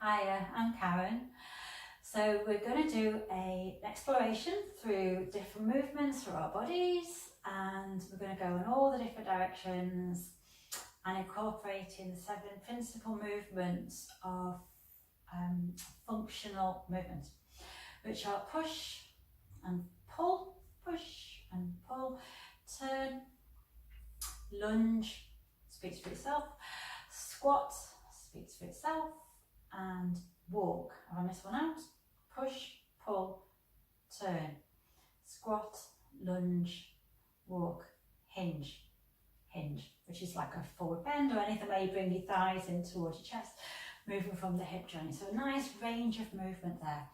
Hiya, I'm Karen. So we're going to do an exploration through different movements for our bodies, and we're going to go in all the different directions and incorporating the 7 principal movements of functional movement, which are push and pull, turn, lunge, speaks for itself, squat, speaks for itself, and walk. Have I missed one out? Push, pull, turn, squat, lunge, walk, hinge, which is like a forward bend or anything where you bring your thighs in towards your chest, moving from the hip joint. So a nice range of movement there.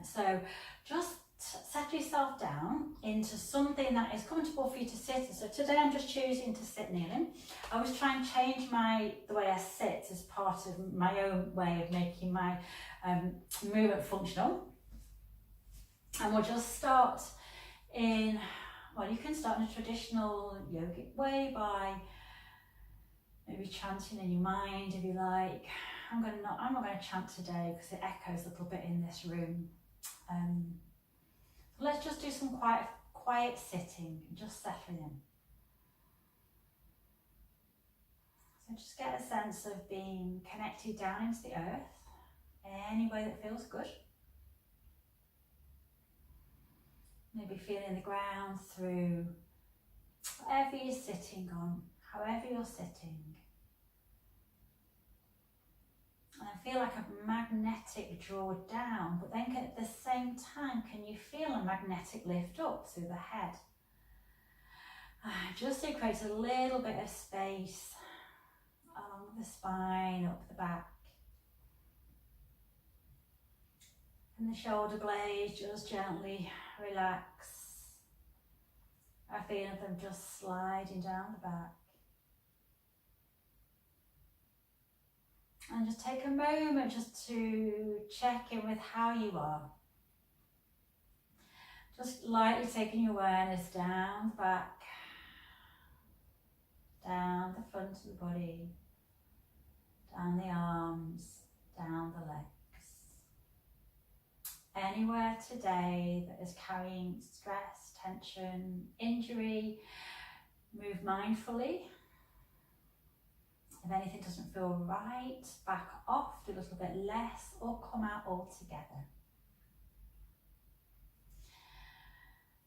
So just settle yourself down into something that is comfortable for you to sit in. So today I'm just choosing to sit kneeling. I always try and change the way I sit as part of my own way of making my movement functional. And we'll just start in, well, you can start in a traditional yogic way by maybe chanting in your mind if you like. I'm not going to chant today because it echoes a little bit in this room. Let's just do some quiet sitting and just settling in. So just get a sense of being connected down into the earth, any way that feels good. Maybe feeling the ground through whatever you're sitting on, however you're sitting. And I feel like a magnetic draw down, but then at the same time, can you feel a magnetic lift up through the head? Just to create a little bit of space along the spine, up the back. And the shoulder blades just gently relax. I feel them just sliding down the back. And just take a moment just to check in with how you are. Just lightly taking your awareness down the back, down the front of the body, down the arms, down the legs. Anywhere today that is carrying stress, tension, injury, move mindfully. If anything doesn't feel right, back off, do a little bit less, or come out altogether.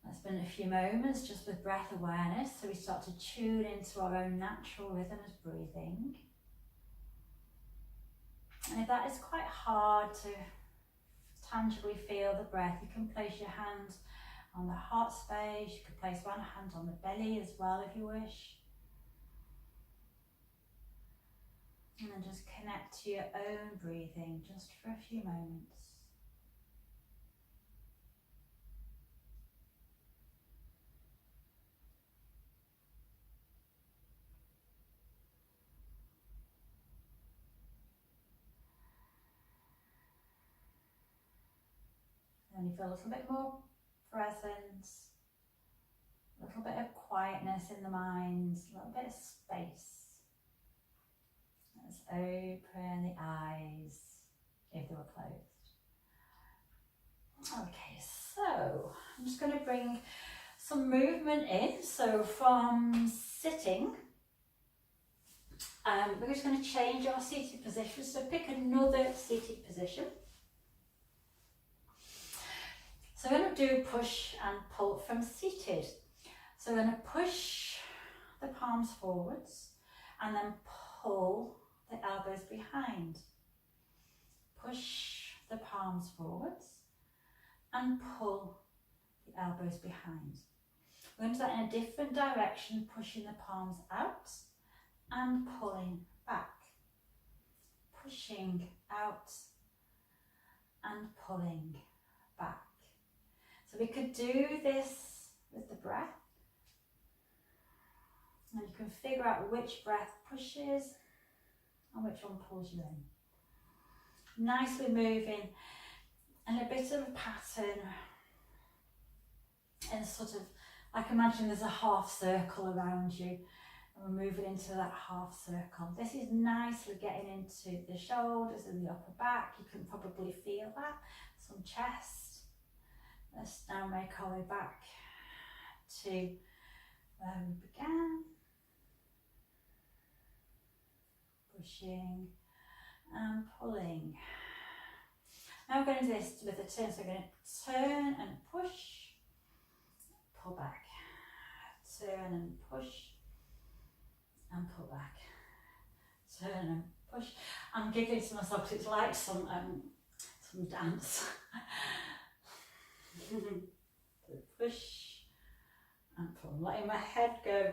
Let's spend a few moments just with breath awareness, so we start to tune into our own natural rhythm as breathing. And if that is quite hard to tangibly feel the breath, you can place your hand on the heart space, you can place one hand on the belly as well if you wish. And then just connect to your own breathing just for a few moments. And you feel a little bit more presence, a little bit of quietness in the mind, a little bit of space. Let's open the eyes if they were closed. Okay, so I'm just going to bring some movement in. So from sitting, we're just going to change our seated position. So pick another seated position. So we're going to do push and pull from seated. So we're going to push the palms forwards and then pull the elbows behind. Push the palms forwards and pull the elbows behind. We're going to do that in a different direction, pushing the palms out and pulling back. Pushing out and pulling back. So we could do this with the breath. And you can figure out which breath pushes and which one pulls you in. Nicely moving and a bit of a pattern, and sort of like imagine there's a half circle around you, And we're moving into that half circle. This is nicely getting into the shoulders and the upper back. You can probably feel that. Some chest. Let's now make our way back to where we began. Pushing and pulling. Now we're going to do this with a turn. So we're going to turn and push, pull back. Turn and push and pull back. Turn and push. I'm giggling to myself because it's like some dance. Push and pull. Letting my head go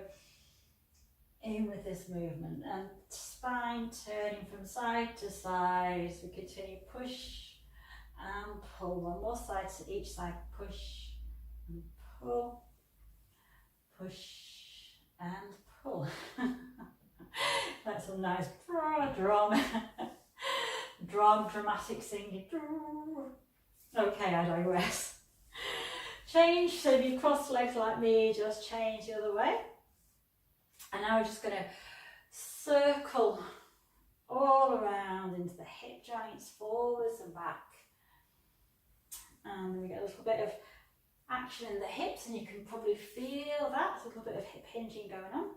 in with this movement and spine turning from side to side. So we continue push and pull. One more side to each side. Push and pull. Push and pull. That's some nice dramatic singing. Okay, I digress. Change, so if you cross legs like me, just change the other way. And now we're just going to circle all around into the hip joints, forwards and back. And we get a little bit of action in the hips, and you can probably feel that. There's a little bit of hip hinging going on.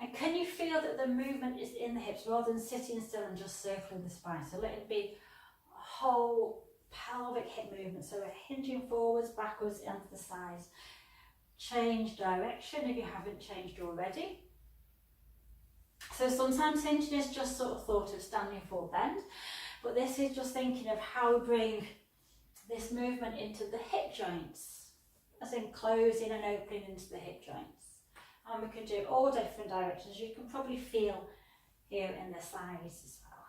And can you feel that the movement is in the hips rather than sitting still and just circling the spine? So let it be a whole pelvic hip movement. So we're hinging forwards, backwards, and to the sides. Change direction if you haven't changed already. So sometimes hinging is just sort of thought of standing full bend, but this is just thinking of how we bring this movement into the hip joints, as in closing and opening into the hip joints. And we can do all different directions. You can probably feel here in the sides as well.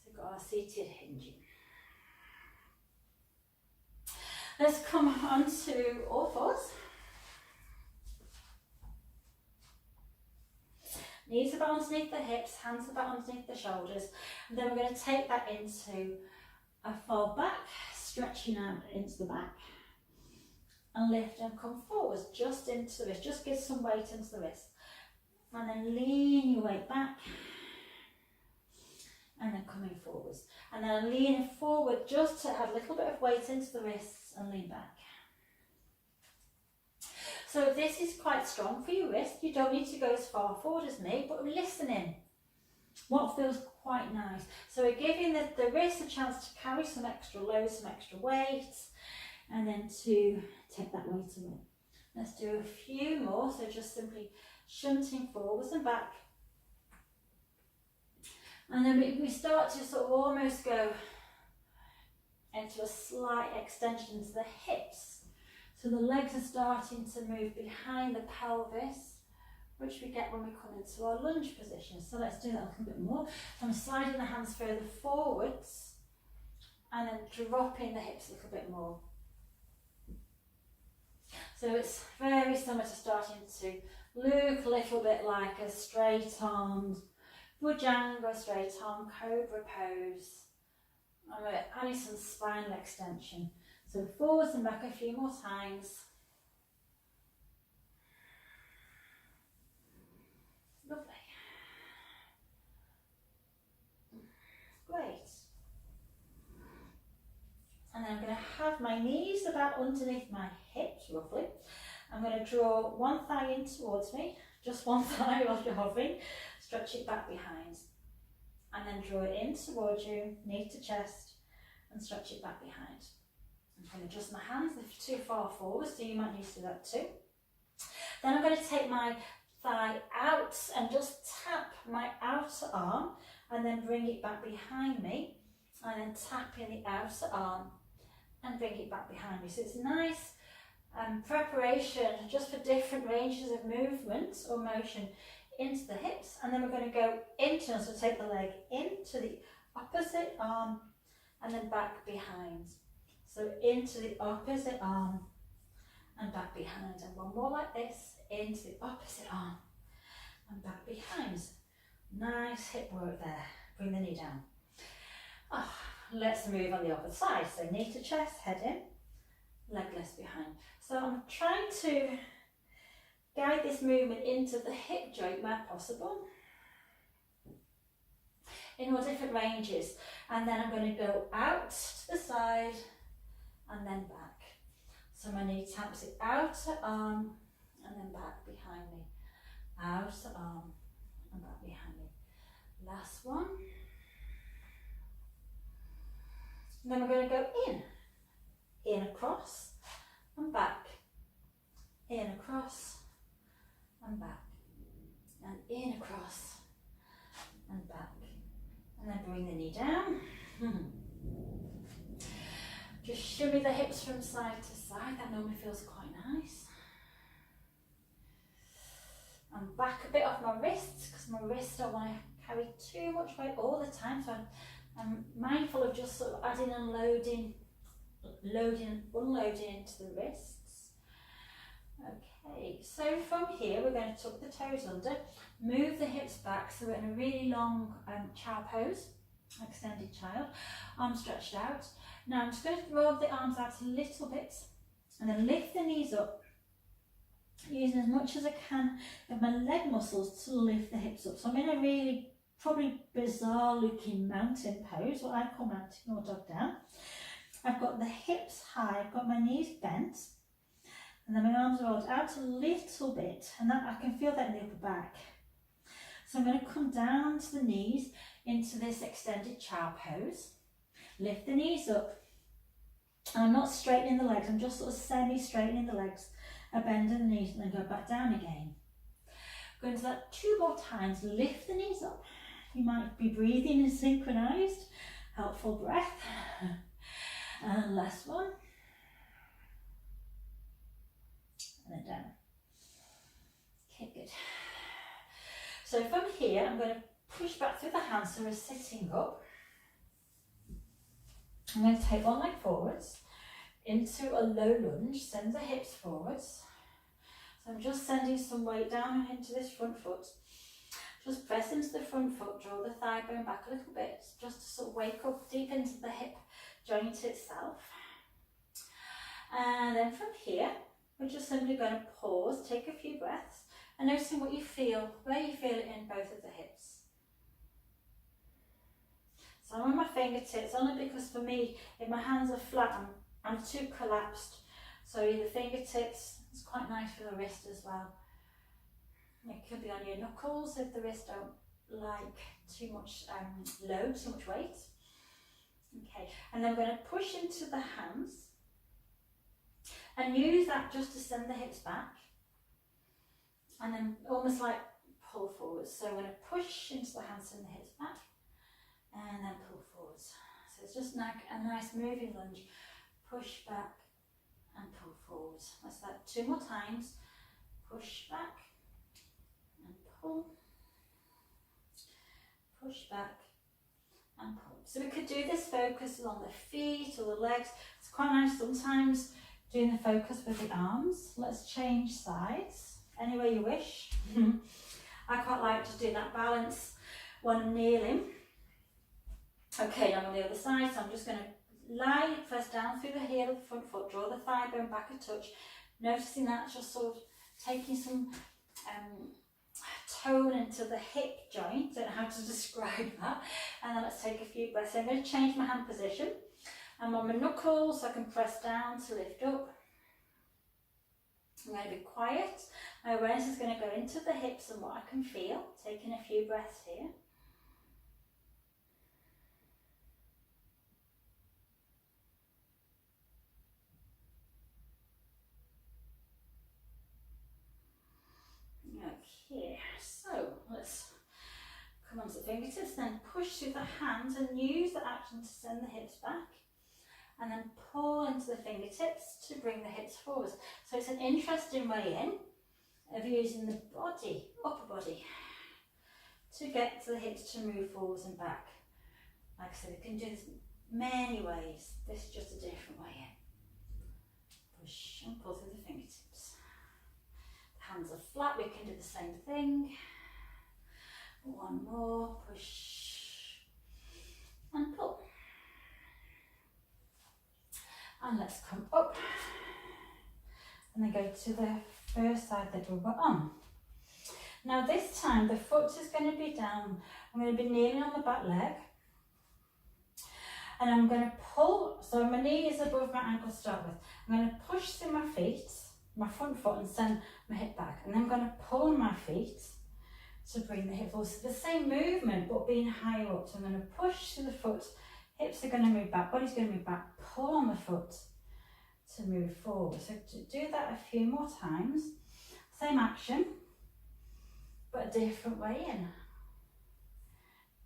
So we've got our seated hinging. Let's come on to all fours. Knees about underneath the hips, hands about underneath the shoulders. And then we're going to take that into a fold back, stretching out into the back. And lift and come forwards, just into the wrist. Just give some weight into the wrist. And then lean your weight back. And then coming forwards. And then leaning forward just to add a little bit of weight into the wrists and lean back. So this is quite strong for your wrist. You don't need to go as far forward as me, but listen in. What feels quite nice. So we're giving the wrist a chance to carry some extra load, some extra weight. And then to take that weight away. Let's do a few more, so just simply shunting forwards and back. And then we start to sort of almost go into a slight extension to the hips. So the legs are starting to move behind the pelvis, which we get when we come into our lunge position. So let's do that a little bit more. So I'm sliding the hands further forwards and then dropping the hips a little bit more. So it's very similar to starting to look a little bit like a straight-armed Bhujanga, straight-arm cobra pose. And we're adding some spinal extension. So forwards and back a few more times. Lovely. Great. And then I'm going to have my knees about underneath my hips, roughly. I'm going to draw one thigh in towards me, just one thigh while you're hovering. Stretch it back behind. And then draw it in towards you, knee to chest, and stretch it back behind. I'm going to adjust my hands if you're too far forward, so you might need to do that too. Then I'm going to take my thigh out and just tap my outer arm, and then bring it back behind me, and then tap in the outer arm and bring it back behind me. So it's nice preparation just for different ranges of movement or motion into the hips. And then we're going to go into, so take the leg into the opposite arm and then back behind. So into the opposite arm and back behind. And one more like this, into the opposite arm and back behind. Nice hip work there. Bring the knee down. Let's move on the opposite side. So knee to chest, head in, leg less behind. So I'm trying to guide this movement into the hip joint where possible, in all different ranges. And then I'm going to go out to the side and then back. So my knee taps it outer arm and then back behind me. Outer arm and back behind me. Last one. And then we're going to go in across and back, in across and back, and in across and back. And then bring the knee down. Just shimmy the hips from side to side. That normally feels quite nice. And back a bit off my wrists, because my wrists don't want to carry too much weight all the time. So I'm mindful of just sort of adding and loading, unloading into the wrists. Okay, so from here we're going to tuck the toes under, move the hips back so we're in a really long child pose, extended child, arms stretched out. Now I'm just going to roll the arms out a little bit and then lift the knees up, using as much as I can of my leg muscles to lift the hips up. So I'm in a really probably bizarre looking mountain pose, what I call mountain or dog down. I've got the hips high, I've got my knees bent, and then my arms are rolled out a little bit, and that I can feel that in the upper back. So I'm going to come down to the knees into this extended child pose, lift the knees up, and I'm not straightening the legs, I'm just sort of semi-straightening the legs, I bend the knees and then go back down again. Go into that 2 more times, lift the knees up. You might be breathing in synchronized, helpful breath. And last one. And then down. Okay, good. So from here, I'm going to push back through the hands so we're sitting up. I'm going to take one leg forwards into a low lunge, send the hips forwards. So I'm just sending some weight down into this front foot. Just press into the front foot, draw the thigh bone back a little bit, just to sort of wake up deep into the hip joint itself. And then from here, we're just simply going to pause, take a few breaths, and noticing what you feel, where you feel it in both of the hips. So I'm on my fingertips, only because for me, if my hands are flat, I'm too collapsed. So the fingertips, it's quite nice for the wrist as well. It could be on your knuckles if the wrists don't like too much load, too much weight. Okay, and then we're going to push into the hands and use that just to send the hips back. And then almost like pull forwards. So we're going to push into the hands and the hips back and then pull forwards. So it's just like a nice moving lunge. Push back and pull forwards. That's that 2 more times. Push back and pull. Push back and pull. So we could do this focus on the feet or the legs. It's quite nice sometimes doing the focus with the arms. Let's change sides any way you wish. I quite like to do that balance when I'm kneeling. Okay, now on the other side, so I'm just going to lie first down through the heel of the front foot, draw the thigh bone back a touch, noticing that just sort of taking some tone into the hip joint. Don't know how to describe that. And then let's take a few breaths. So I'm going to change my hand position. I'm on my knuckles, so I can press down to lift up. I'm going to be quiet. My awareness is going to go into the hips and what I can feel. Taking a few breaths here. Okay, so let's come onto the fingertips, then push through the hands and use the action to send the hips back. And then pull into the fingertips to bring the hips forward. So it's an interesting way in of using the body, upper body, to get the hips to move forwards and back. Like I said, you can do this many ways. This is just a different way in. Push and pull through the fingertips. The hands are flat, we can do the same thing. One more, push and pull. And let's come up and then go to the first side that we were on. Now this time the foot is going to be down. I'm going to be kneeling on the back leg. And I'm going to pull, so my knee is above my ankle to start with. I'm going to push through my feet, my front foot, and send my hip back. And then I'm going to pull on my feet to bring the hip forward. So the same movement, but being higher up. So I'm going to push through the foot, hips are going to move back, body's going to move back, pull on the foot to move forward. So to do that a few more times, same action, but a different way in.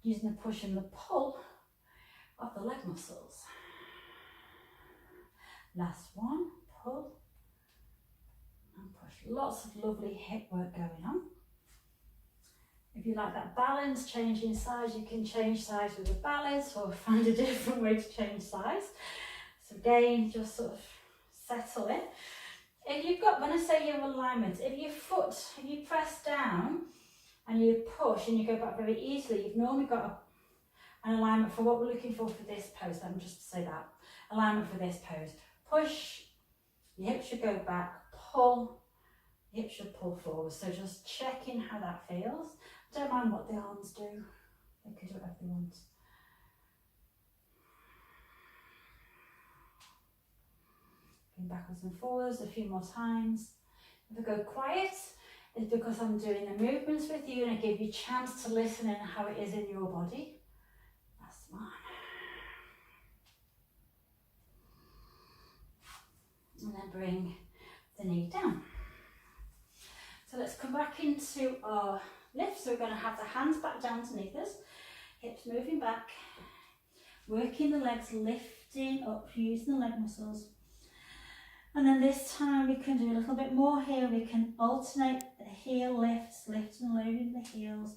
Using the push and the pull of the leg muscles. Last one, pull and push. Lots of lovely hip work going on. If you like that balance, changing size, you can change size with the balance or find a different way to change size. So again, just sort of settle in. If you've got, when I say your alignment, if you press down and you push and you go back very easily, you've normally got an alignment for what we're looking for this pose. Let me just say that. Alignment for this pose. Push, your hips should go back, pull, your hips should pull forward. So just checking how that feels. Don't mind what the arms do. They can do whatever they want. Going backwards and forwards a few more times. If I go quiet, it's because I'm doing the movements with you and I give you a chance to listen in how it is in your body. That's one. And then bring the knee down. So let's come back into our lift. So we're going to have the hands back down underneath us, hips moving back, working the legs, lifting up, using the leg muscles. And then this time we can do a little bit more here. We can alternate the heel lifts, lift and loading the heels.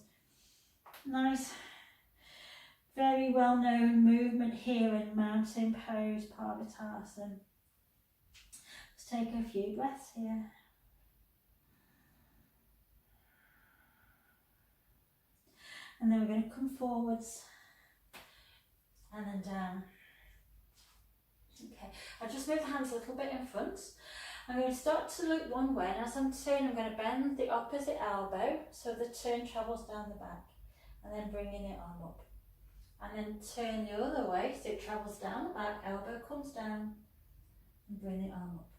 Nice, very well known movement here in mountain pose, Parvatasana. Let's take a few breaths here. And then we're going to come forwards and then down. Okay, I'll just move the hands a little bit in front. I'm going to start to look one way, and as I'm turning, I'm going to bend the opposite elbow so the turn travels down the back, and then bringing the arm up. And then turn the other way so it travels down the back, elbow comes down, and bring the arm up.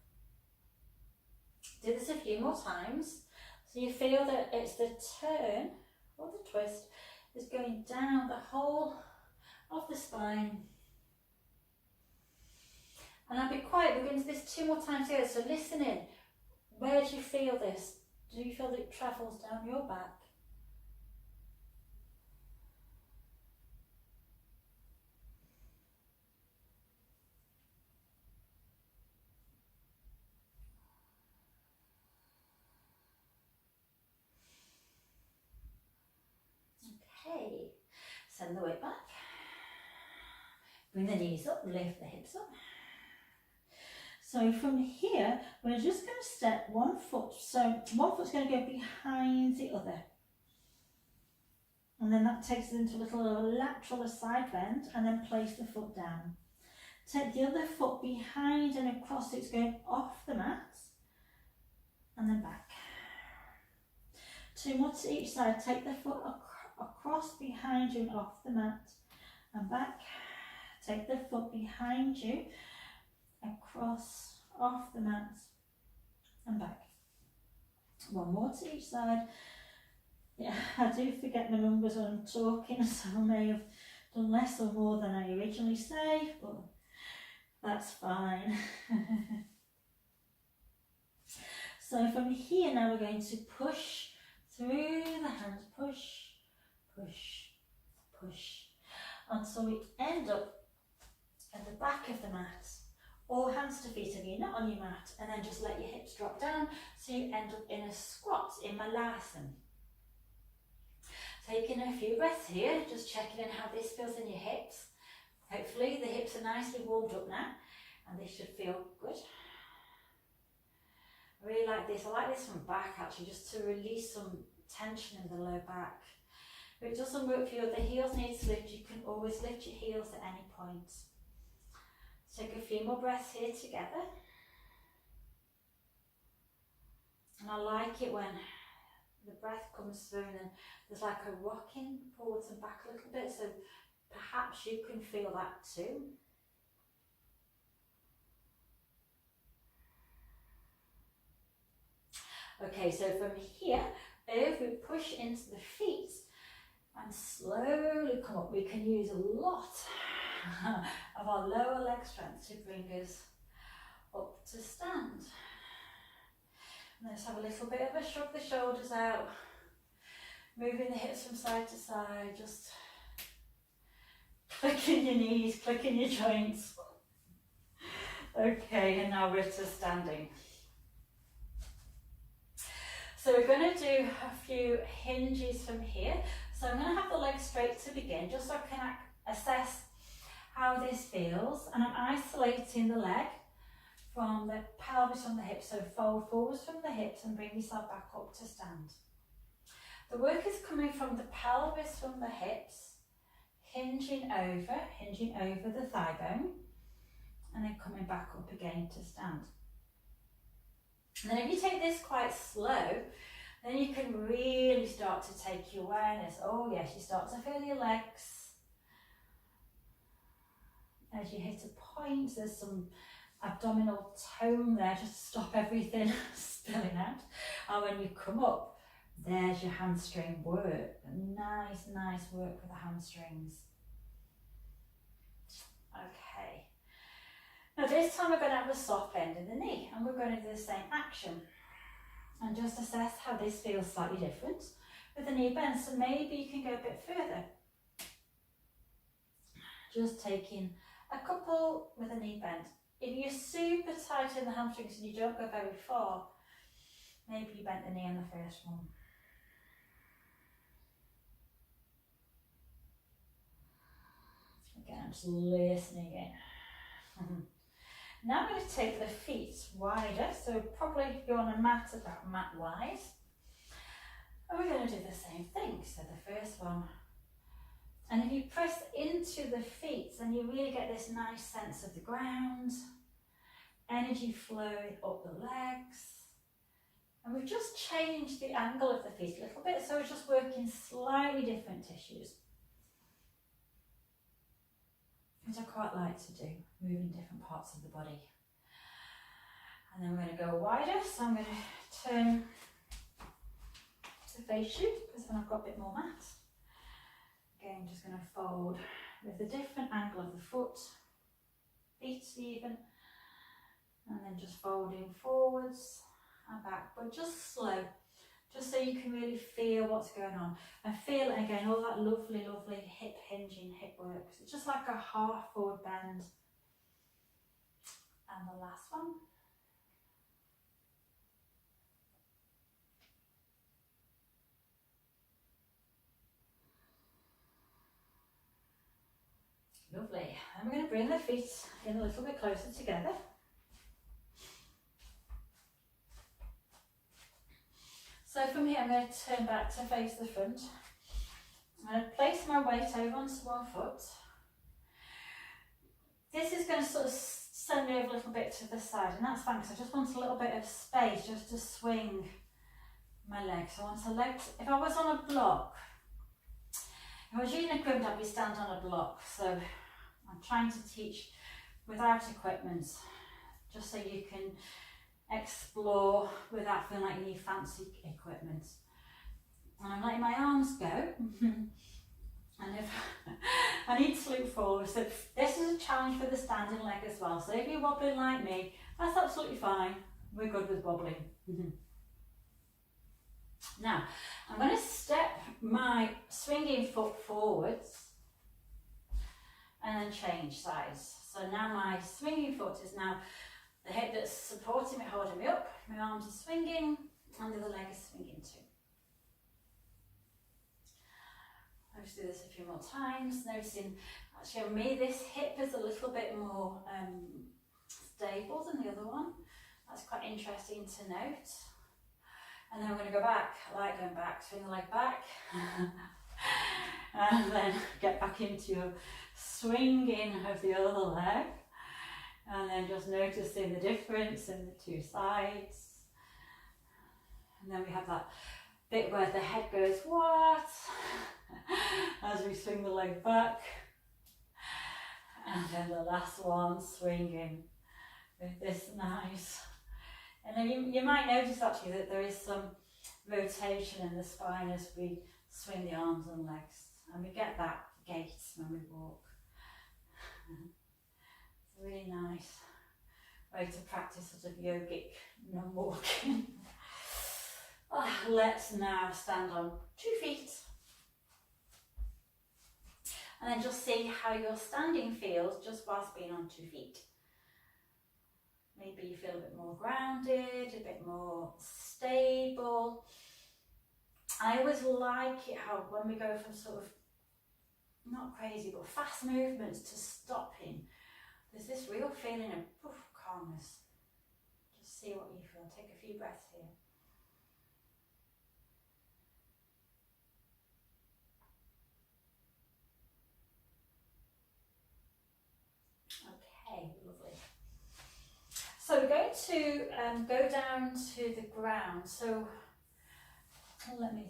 Do this a few more times so you feel that it's the turn or the twist is going down the whole of the spine. And I'll be quiet, we're going to do this two more times here, so listen in. Where do you feel this? Do you feel that it travels down your back? Okay, send the weight back. Bring the knees up, lift the hips up. So from here, we're just going to step one foot. So one foot's going to go behind the other. And then that takes us into a little lateral side bend, and then place the foot down. Take the other foot behind and across, so it's going off the mat, and then back. Two more to each side. Take the foot across behind you and off the mat, and back. Take the foot behind you, across, off the mat, and back. One more to each side. Yeah, I do forget my numbers when I'm talking, so I may have done less or more than I originally say, but that's fine. So from here now we're going to push through the hands, push, push, push, until we end up at the back of the mat, or hands to feet if you're not on your mat, and then just let your hips drop down so you end up in a squat, in Malasana. Taking a few breaths here, just checking in how this feels in your hips. Hopefully the hips are nicely warmed up now, and they should feel good. I really like this. I like this from back actually, just to release some tension in the low back. If it doesn't work for you, the heels need to lift, you can always lift your heels at any point. Take a few more breaths here together. And I like it when the breath comes through and there's like a rocking forwards and back a little bit, so perhaps you can feel that too. Okay, so from here, if we push into the feet and slowly come up, we can use a lot of our lower leg strength to bring us up to stand. And let's have a little bit of a shrug the shoulders out, moving the hips from side to side, just clicking your knees, clicking your joints. Okay, and now we're to standing. So we're going to do a few hinges from here. So I'm going to have the legs straight to begin, just so I can assess how this feels. And I'm isolating the leg from the pelvis from the hips. So fold forwards from the hips and bring yourself back up to stand. The work is coming from the pelvis from the hips, hinging over the thigh bone, and then coming back up again to stand. And then if you take this quite slow, then you can really start to take your awareness. Oh yes, you start to feel your legs. As you hit a point, there's some abdominal tone there, just to stop everything spilling out. And when you come up, there's your hamstring work. Nice work with the hamstrings. Okay. Now this time we're going to have a soft bend in the knee, and we're going to do the same action. And just assess how this feels slightly different with the knee bend. So maybe you can go a bit further. Just taking a couple with a knee bend. If you're super tight in the hamstrings and you don't go very far, maybe you bent the knee on the first one. Again, I'm just listening in. Now I'm going to take the feet wider, so probably you're on a mat about mat wide. And we're going to do the same thing. So the first one. And if you press into the feet, then you really get this nice sense of the ground, energy flowing up the legs. And we've just changed the angle of the feet a little bit, so we're just working slightly different tissues, which I quite like to do, moving different parts of the body. And then we're going to go wider, so I'm going to turn to face you, because then I've got a bit more mat. Again, just going to fold with a different angle of the foot, feet even, and then just folding forwards and back, but just slow, just so you can really feel what's going on. And feel, again, all that lovely hip hinging, hip work. It's just like a half forward bend. And the last one. Lovely. And we're going to bring the feet in a little bit closer together. So from here I'm going to turn back to face the front. I'm going to place my weight over onto one foot. This is going to sort of send me over a little bit to the side, and that's fine because I just want a little bit of space just to swing my legs. So I want to legs, if I was on a block, if I was using equipment, I'd be standing on a block. So I'm trying to teach without equipment, just so you can explore without feeling like you need fancy equipment. And I'm letting my arms go. And if I need to look forward, so this is a challenge for the standing leg as well. So if you're wobbling like me, that's absolutely fine. We're good with wobbling. Now, I'm going to step my swinging foot forwards and then change sides. So now my swinging foot is now the hip that's supporting me, holding me up. My arms are swinging and the other leg is swinging too. I'll just do this a few more times, noticing actually on me this hip is a little bit more stable than the other one. That's quite interesting to note. And then I'm going to go back. I like going back, swing the leg back. And then get back into your swinging of the other leg. And then just noticing the difference in the two sides. And then we have that bit where the head goes, what? As we swing the leg back. And then the last one, swinging with this nice. And then you might notice actually that there is some rotation in the spine as we swing the arms and legs. And we get that gait when we walk. It's a really nice way to practice sort of yogic non-walking. Let's now stand on 2 feet. And then just see how your standing feels just whilst being on 2 feet. Maybe you feel a bit more grounded, a bit more stable. I always like it how when we go from sort of, not crazy, but fast movements to stopping, there's this real feeling of calmness. Just see what you feel. Take a few breaths here. Okay, lovely. So we're going to go down to the ground. So let me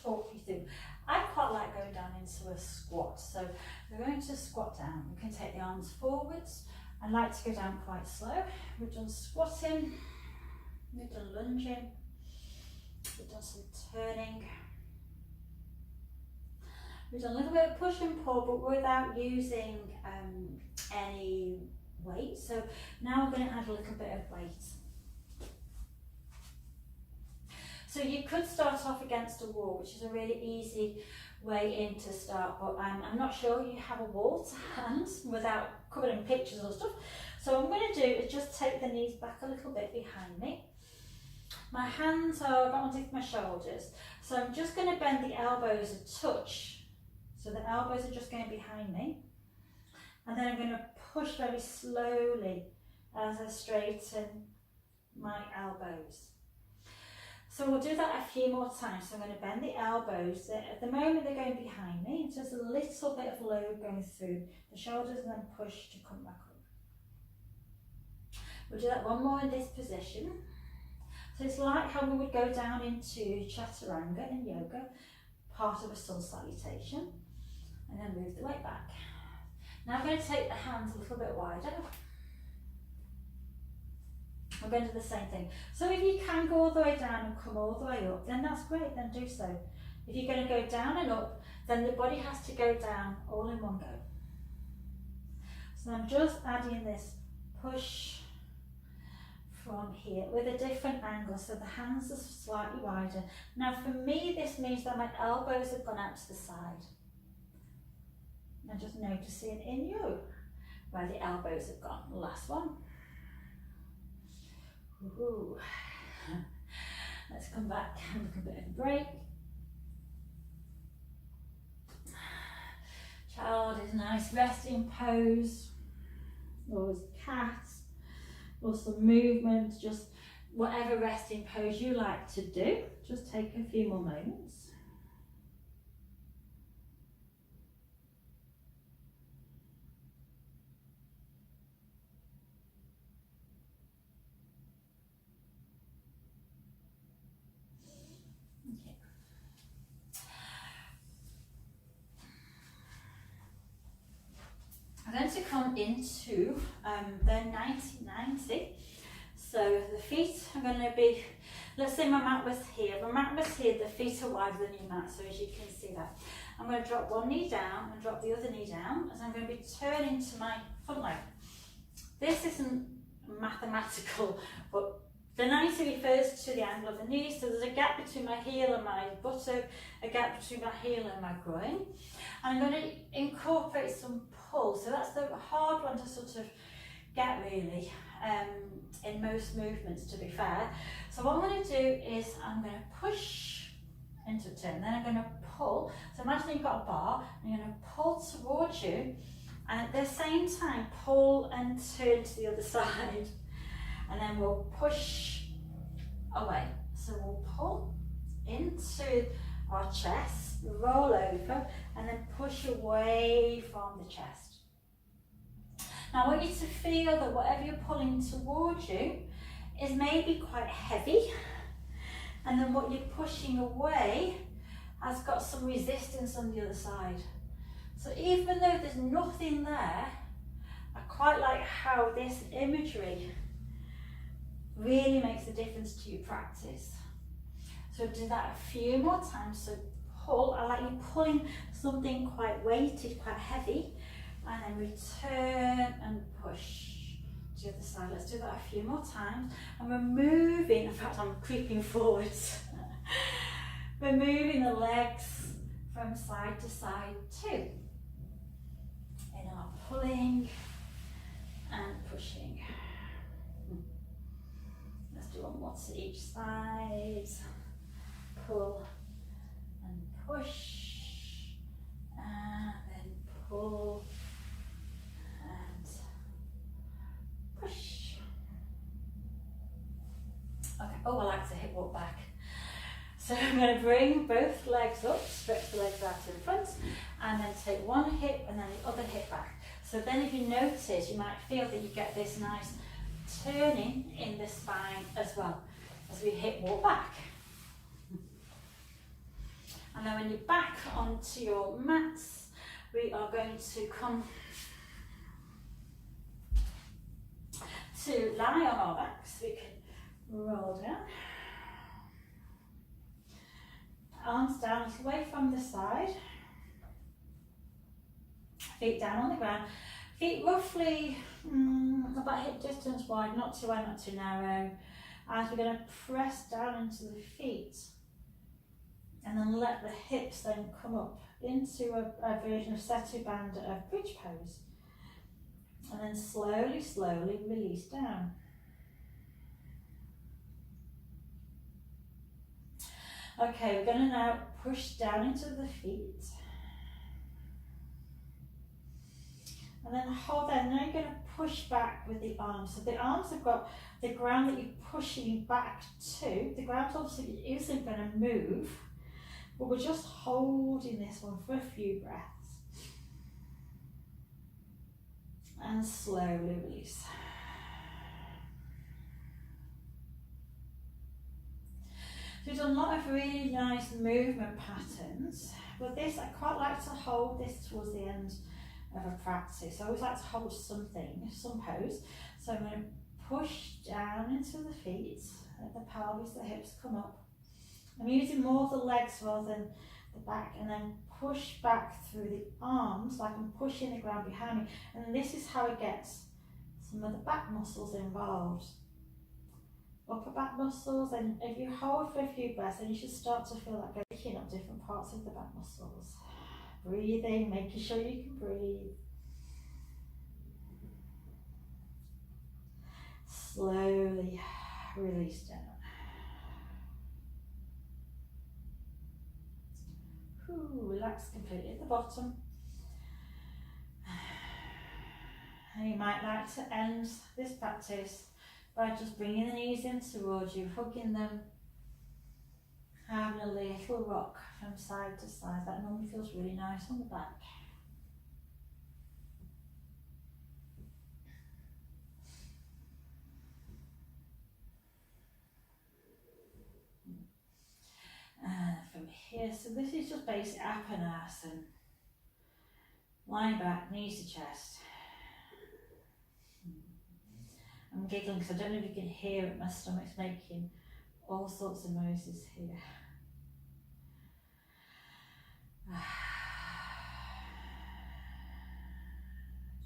talk you through. I quite like going down into a squat. So we're going to squat down. We can take the arms forwards. I like to go down quite slow. We've done squatting, we've done lunging, we've done some turning. We've done a little bit of push and pull, but without using any weight. So now we're going to add a little bit of weight. So you could start off against a wall, which is a really easy way in to start, but I'm not sure you have a wall to hand without covered in pictures or stuff. So what I'm going to do is just take the knees back a little bit behind me. My hands are underneath my shoulders, so I'm just going to bend the elbows a touch. So the elbows are just going behind me. And then I'm going to push very slowly as I straighten my elbows. So we'll do that a few more times. So I'm going to bend the elbows. At the moment they're going behind me. It's just a little bit of load going through the shoulders and then push to come back up. We'll do that one more in this position. So it's like how we would go down into chaturanga in yoga, part of a sun salutation, and then move the weight back. Now I'm going to take the hands a little bit wider. We're going to do the same thing. So if you can go all the way down and come all the way up, then that's great, then do so. If you're going to go down and up, then the body has to go down all in one go. So I'm just adding this push from here with a different angle, so the hands are slightly wider. Now for me, this means that my elbows have gone out to the side. And just noticing in you where the elbows have gone. Last one. Ooh. Let's come back and look a bit of a break. Child is nice resting pose, or as cat, or some movement, just whatever resting pose you like to do. Just take a few more moments. I'm going to come into the 90-90. So the feet are going to be, let's say my mat was here. If my mat was here, the feet are wider than your mat, so as you can see that. I'm going to drop one knee down and drop the other knee down, as I'm going to be turning to my front leg. This isn't mathematical, but the 90 refers to the angle of the knee, so there's a gap between my heel and my buttock, a gap between my heel and my groin. And I'm going to incorporate some pull, so that's the hard one to sort of get really in most movements, to be fair. So what I'm going to do is I'm going to push into a turn, then I'm going to pull. So imagine you've got a bar, and you're going to pull towards you, and at the same time pull and turn to the other side. And then we'll push away. So we'll pull into our chest, roll over, and then push away from the chest. Now I want you to feel that whatever you're pulling towards you is maybe quite heavy. And then what you're pushing away has got some resistance on the other side. So even though there's nothing there, I quite like how this imagery really makes a difference to your practice. So do that a few more times. So pull, I like you pulling something quite weighted, quite heavy, and then return and push to the other side. Let's do that a few more times. And we're moving, in fact I'm creeping forwards. We're moving the legs from side to side too. In our pulling and pushing. Let's do one more to each side. Pull and push, and then pull and push. Okay, oh, I like to hip walk back. So I'm going to bring both legs up, stretch the legs out in front, and then take one hip and then the other hip back. So then if you notice, you might feel that you get this nice turning in the spine as well, as we hip walk back. And then when you're back onto your mats, we are going to come to lie on our backs. We can roll down. Arms down, away from the side. Feet down on the ground. Feet roughly about hip distance wide, not too wide, not too narrow. As we're going to press down into the feet. And then let the hips then come up into a version of setu bandha of bridge pose. And then slowly, slowly release down. Okay, we're going to now push down into the feet. And then hold there. Now you're going to push back with the arms. So the arms have got the ground that you're pushing back to. The ground obviously isn't going to move. But we're just holding this one for a few breaths. And slowly release. So we've done a lot of really nice movement patterns. With this, I quite like to hold this towards the end of a practice. I always like to hold something, some pose. So I'm going to push down into the feet, let the pelvis, the hips come up. I'm using more of the legs rather than the back, and then push back through the arms like I'm pushing the ground behind me. And this is how it gets some of the back muscles involved. Upper back muscles, and if you hold for a few breaths, then you should start to feel like breaking up different parts of the back muscles. Breathing, making sure you can breathe. Slowly release down. Relax completely at the bottom. And you might like to end this practice by just bringing the knees in towards you, hugging them, having a little rock from side to side. That normally feels really nice on the back. And from here, so this is just basic ahhh. Lying back, knees to chest. I'm giggling because I don't know if you can hear it, my stomach's making all sorts of noises here.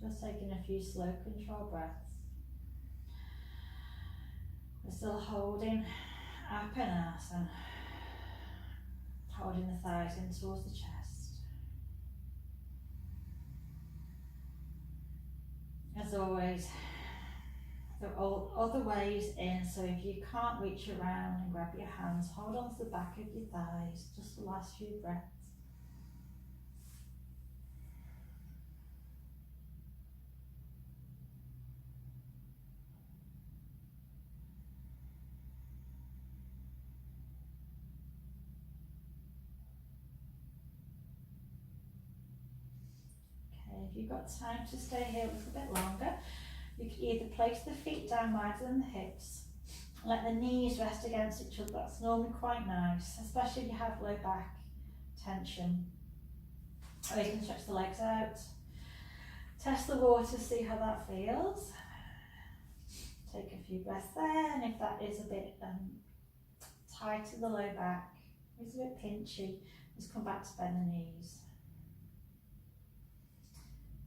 Just taking a few slow control breaths. We're still holding ahhh. Holding the thighs in towards the chest. As always, there are all other ways in, so if you can't reach around and grab your hands, hold on to the back of your thighs, just the last few breaths. If you've got time to stay here a little bit longer, you can either place the feet down wider than the hips, Let the knees rest against each other. That's normally quite nice, especially if you have low back tension. Or you can stretch the legs out. Test the water, see how that feels. Take a few breaths there, and if that is a bit tight to the low back, it's a bit pinchy, just come back to bend the knees.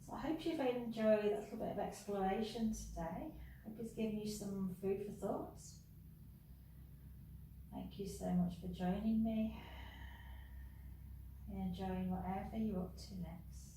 So I hope you've enjoyed that little bit of exploration today. I hope it's given you some food for thought. Thank you so much for joining me and enjoying whatever you're up to next.